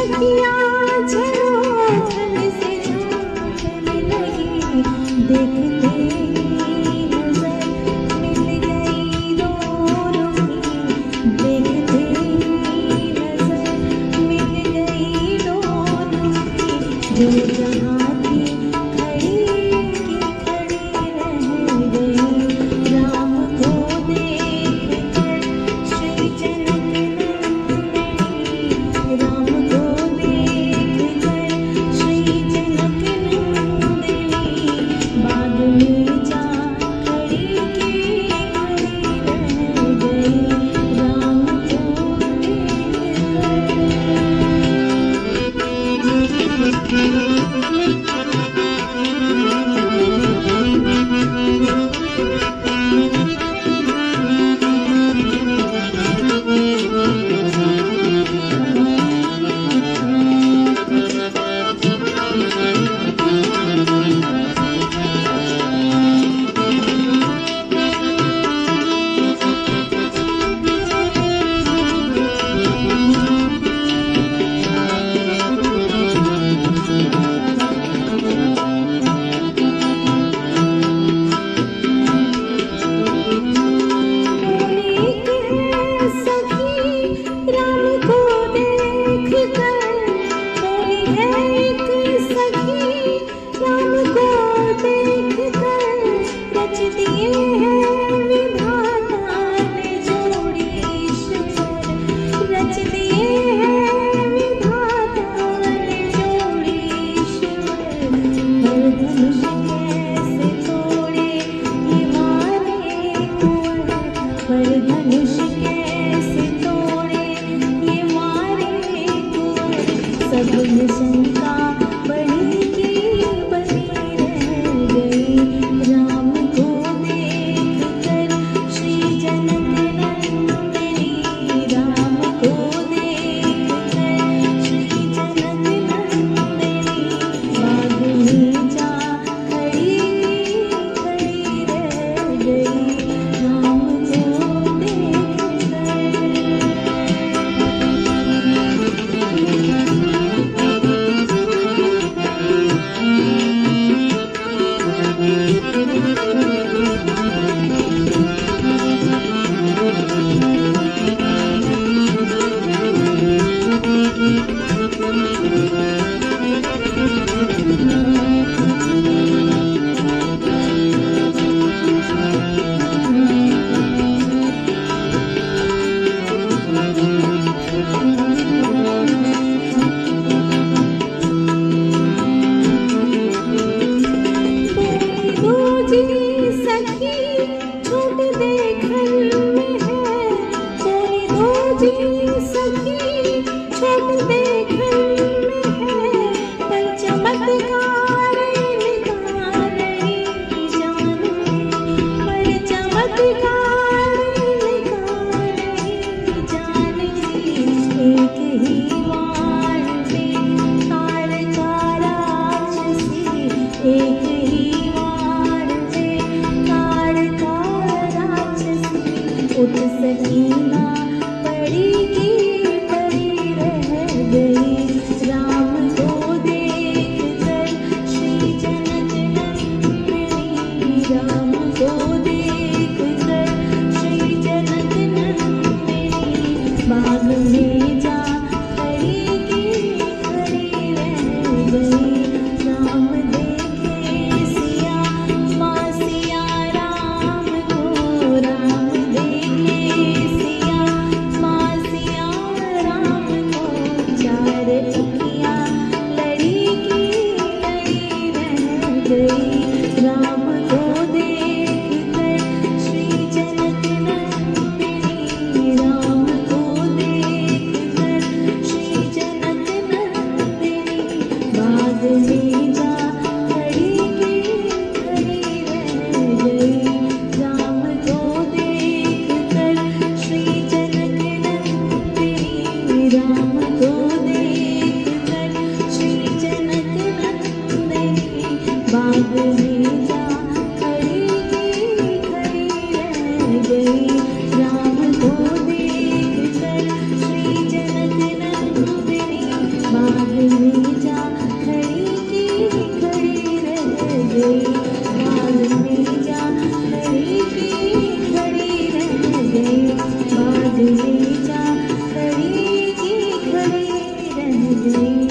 सखियाँ झरोखन से झांकने लगी, देखते ही नजर मिल गई दोनों की, देखते ही नजर मिल गई दोनों की। जो जहाँ थी खड़ी की खड़ी रह गई, राम को देख कर श्री जनक नंदिनी, राम को देख कर श्री जनक नंदिनी, बाग में जा खड़ी की खड़ी रह गई, राम को देख धनुष कैसे तोड़े ये मारे कुंवर, सब में शंका बड़ी की बनी रह गई, राम को देख कर श्री जनक नंदिनी, राम को देख कर श्री जनक नंदिनी, बाग में जा खड़ी खड़ी रह गई, राम सखी छोट देखन में जा खड़ी की खड़ी रह गई, बाग में जा खड़ी की खड़ी रह गई, बाग में जा खड़ी की खड़ी रह गई।